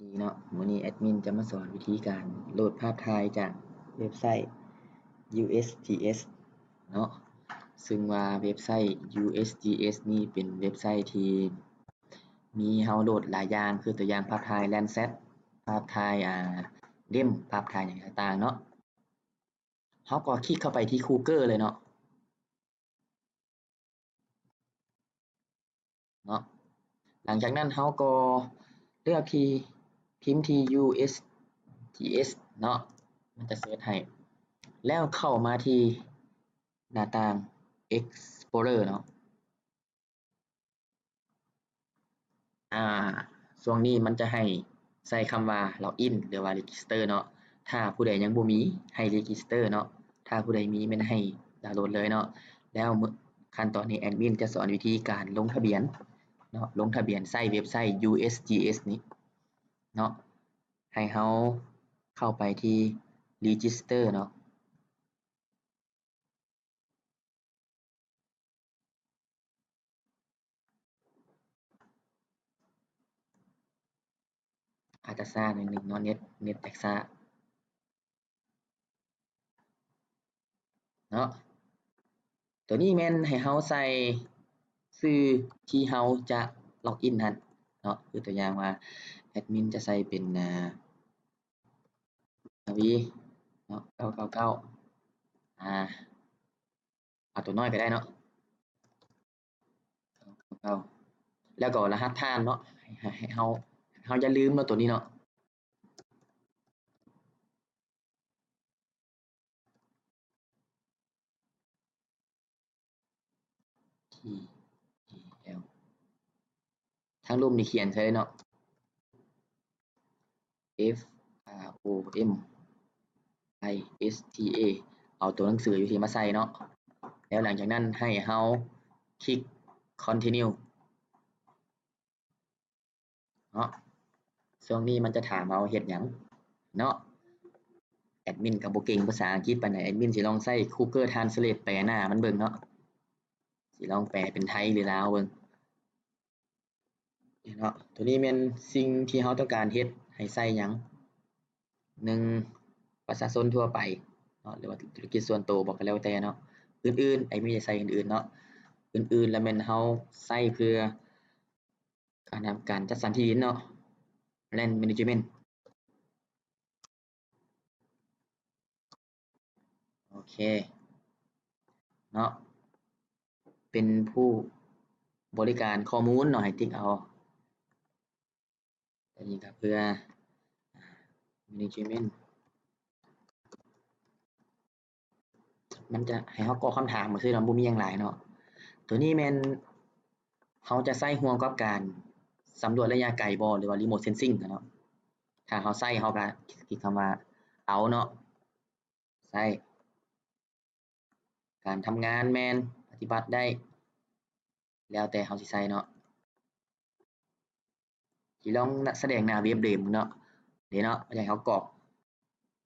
ดีเนาะวันนี้แอดมินจะมาสอนวิธีการโหลดภาพถ่ายจากเว็บไซต์ USGS เนาะซึ่งว่าเว็บไซต์ USGS นี่เป็นเว็บไซต์ที่มีให้เราโหลดหลายอย่างคือตัวอย่างภาพถ่าย Landsat ภาพถ่ายเล่มภาพถ่ายอย่างต่างๆเนาะเราก็คลิกเข้าไปที่ Cougar เลยเนาะหลังจากนั้นเราก็เลือกที่พิมพ์ที่ USGS เนาะมันจะเสิร์ชให้แล้วเข้ามาที่หน้าต่าง Explorer เนาะช่วงนี้มันจะให้ใส่คำว่า Login หรือว่า Register เนาะถ้าผู้ใดยังบ่มีให้ Register เนาะถ้าผู้ใดมีแม่นให้ดาวน์โหลดเลยเนาะแล้วขั้นตอนนี้แอดมินจะสอนวิธีการลงทะเบียนเนาะลงทะเบียนใส่เว็บไซต์ USGS นี้เนาะให้เราเข้าไปที่ Register เนาะอาจจะช้าหน่อยนึงเนาะเน็ตแตกช้าเนาะตัวนี้แม่นให้เราใส่ชื่อที่เราจะล็อกอินนั้นเนาะคือตัวอย่างว่าแอดมินจะใส่เป็นทวีเนาะ999เอาตัวน้อยก็ได้เนาะ999แล้วก็รหัสผ่านเนาะให้เราอย่าลืมเนาะตัวนี้เนาะTTL ทั้งรูปนี่เขียนใช่เนาะ FROMISTA เอาตัวหนังสืออยู่ที่มาใส่เนาะแล้วหลังจากนั้นให้เราคลิก continue เนาะช่วงนี้มันจะถามเราเฮ็ดหยังเนาะแอดมินก็บ่เก่งภาษาอังกฤษปานใดแอดมินสิลองใช้ Google Translate แปลหน้ามันเบิ่งเนาะสิลองแปลเป็นไทยหรือลาวเบิ่งเนาะตัวนี้แม่นสิ่งที่เราต้องการเฮ็ดให้ใส่หยัง1ประชาชนทั่วไปเนาะหรือว่าธุรกิจส่วนตัวบ่ก็แล้วแต่เนาะอื่นๆแอดมินจะใส่อื่นๆเนาะอื่นๆแล้วแม่นเราใส่เพื่อการจัดสรรที่ดินเนาะ Land Management โอเคเนาะเป็นผู้บริการข้อมูลเนาะให้ติ๊กเอาอันนี้ก็เพื่อ management มันจะให้เรากรอกคำถามซื่อๆเนาะบ่มีหยังหลายเนาะตัวนี้แม่นเราจะใช้ร่วมกับการสำรวจระยะไกลบ่หรือว่า remote sensing อะเนาะถ้าเราใช้เราก็คลิกคำว่าเอาเนาะใช้การทำงานแม่นปฏิบัติได้แล้วแต่เราสิใช้เนาะสิลองแสดงหน้าเว็บเดิมเนาะนี่เนาะมันจะให้เรากรอก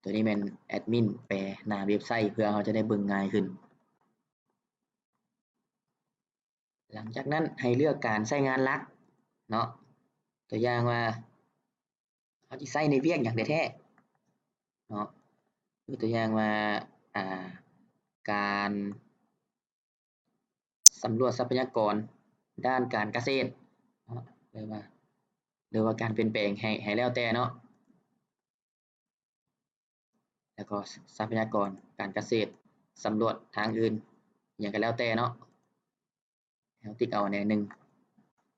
ตัวนี้แม่นแอดมินแปลหน้าเว็บไซต์เพื่อเราจะได้เบิ่งง่ายขึ้นหลังจากนั้นให้เลือกการใช้งานหลักเนาะตัวอย่างว่าเราสิใช้ในเวียกหยังแท้ๆเนาะคือตัวอย่างว่าอ่าการสำรวจทรัพยากรด้านการเกษตรเนาะหรือว่าการเปลี่ยนแปลงให้แล้วแต่เนาะแล้วก็ทรัพยากรการเกษตรสำรวจทางอื่นอิหยังก็แล้วแต่เนาะให้เราติ๊กเอาอันใดอันหนึ่ง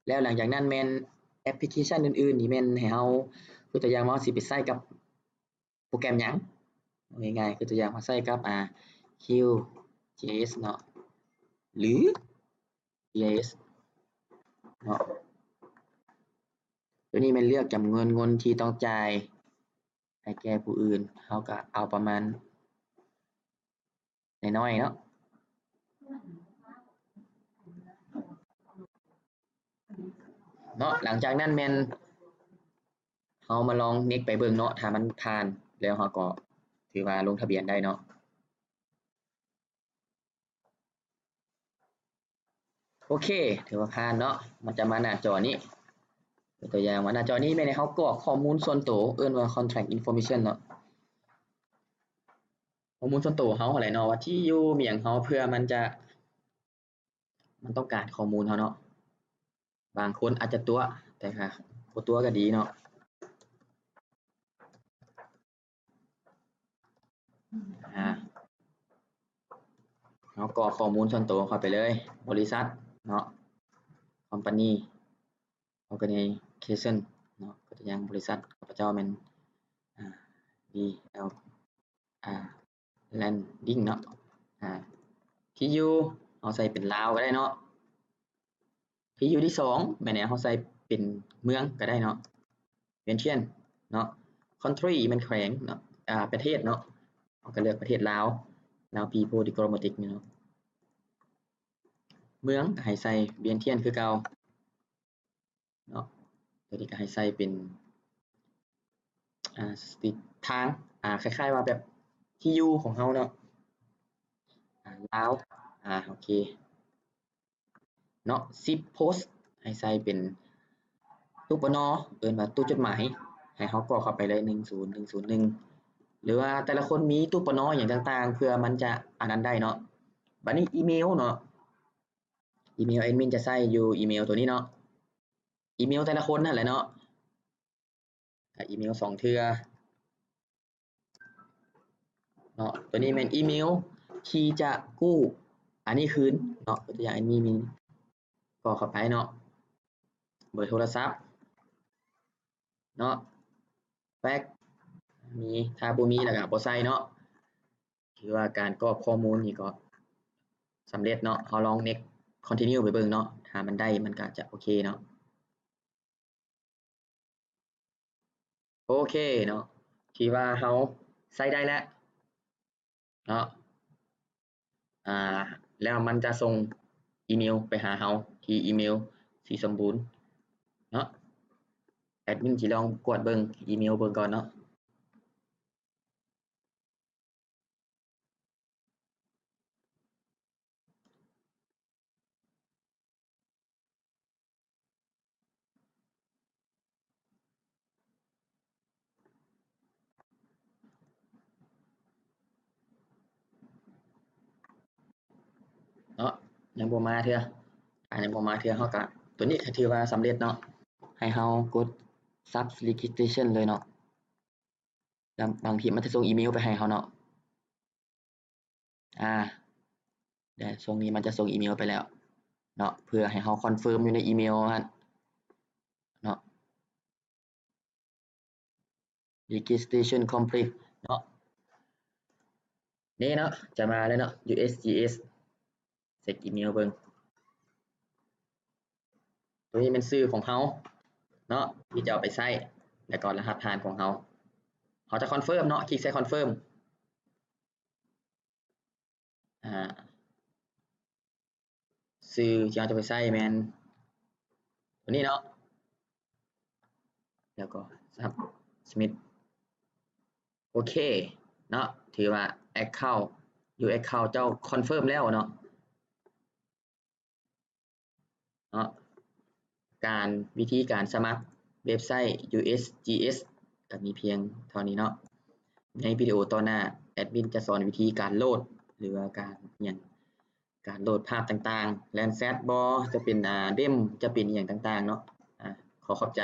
แล้วหลังจากนั้นแม่นแอปพลิเคชันอื่นๆนี่แม่นให้เราคือตัวอย่างว่าเราสิไปใช้กับโปรแกรมหยังเอาง่ายๆคือตัวอย่างว่าใช้กับQGIS เนาะหรือ GIS เนาะตัวนี้แม่นเลือกจำนวนเงินที่ต้องจ่ายให้แก่ผู้อื่นเราก็เอาประมาณน้อยๆเนาะหลังจากนั้นแม่นเรามาลอง next ไปเบิ่งเนาะถ้ามันผ่านแล้วเราก็ถือว่าลงทะเบียนได้เนาะโอเคถือว่าผ่านเนาะมันจะมาหน้าจอนี้ ตัวอย่างว่าหน้าจอนี้แม่นเฮากรอกข้อมูลส่วนตัวเอิ้นว่า contract information เนาะข้อมูลส่วนตัวเฮาหั่นแหละเนาะว่าที่อยู่มีหยังเฮาเพื่อมันต้องการข้อมูลเฮาเนาะบางคนอาจจะตัวแต่ค่ะบ่ตัวก็ดีเนาะเฮากรอกข้อมูลส่วนตัวเข้าไปเลยบริษัทเนาะ company organization เนาะก็ตัวอย่างบริษัทข้าพเจ้าแม่นDL Landing เนาะที่อยู่เฮาใส่เป็นลาวก็ได้เนาะที่อยู่ที่2แม่นเฮาใส่เป็นเมืองก็ได้เนาะเวียนเทียนเนาะ country มันแขวงเนาะประเทศเนาะเฮาก็เลือกประเทศลาว people diplomatic เนาะเมืองก็ให้ใส่เวียนเทียนคือเก่าเนาะตัวนี้ก็ให้ใส่เป็นสตรีททางคล้ายๆว่าแบบที่อยู่ของเฮาเนาะลาวโอเคเนาะ10 post ให้ใส่เป็นตู้ปนเอิ้นว่าตู้จดหมายให้เฮากรอกเข้าไปเลย10101หรือว่าแต่ละคนมีตู้ปนหยังต่างๆเพื่อมันจะอันนั้นได้เนาะบัดนี้อีเมลเนาะอีเมลแอดมินจะใส่อยู่อีเมลตัวนี้เนาะอีเมลแต่ละคนนั่นแหละเนาะอีเมล2เทื่อเนาะตัวนี้แม่นอีเมลที่จะกู้อันนี้คืนเนาะตัวอย่างอันนี้มีกรอกเข้าไปเนาะเบอร์โทรศัพท์เนาะแฟกซ์มีถ้าบ่มีแล้วก็บ่ใส่เนาะถือว่าการกรอกข้อมูลนี่ก็สำเร็จเนาะเฮาลอง next continue ไปเบิ่งเนาะถ้ามันได้มันก็จะโอเคเนาะโอเคเนาะที่ว่าเฮาใส่ได้แล้วเนาะแล้วมันจะส่งอีเมลไปหาเฮาที่อีเมลสีสมบูรณ์เนาะแอดมินสิลองกวดเบิ่งอีเมลเบิ่งก่อนเนาะเนาะยังบ่มาเทื่อยังบ่มาเทื่อเฮาก็ตัวนี้ก็ถือว่าสำเร็จเนาะให้เฮากด sub registration เลยเนาะบางทีมันจะส่งอีเมลไปให้เฮาเนาะเดี๋ยวช่วงนี้มันจะส่งอีเมลไปแล้วเนาะเพื่อให้เฮาคอนเฟิร์มอยู่ในอีเมลหั่นเนาะ registration complete เนาะนี่เนาะจะมาแล้วเนาะ USGS เช็กอีเมลเบิ่งตัวนี้เป็นชื่อของเฮาเนาะที่จะเอาไปใช้แล้วก็รหัสผ่านของเฮาเฮาจะคอนเฟิร์มเนาะคลิกใส่คอนเฟิร์มชื่อที่เราจะไปใช้แม่นตัวนี้เนาะแล้วก็ครับสมิธโอเคเนาะถือว่า account account เจ้าคอนเฟิร์มแล้วเนาะวิธีการสมัครเว็บไซต์ USGS ก็มีเพียงเท่านี้เนาะในวิดีโอต่อหน้าแอดมินจะสอนวิธีการโหลดหรือว่าการโหลดภาพต่างๆ Landsat บ่จะเป็นเดมจะเป็นอย่างต่างๆเนาะขอขอบใจ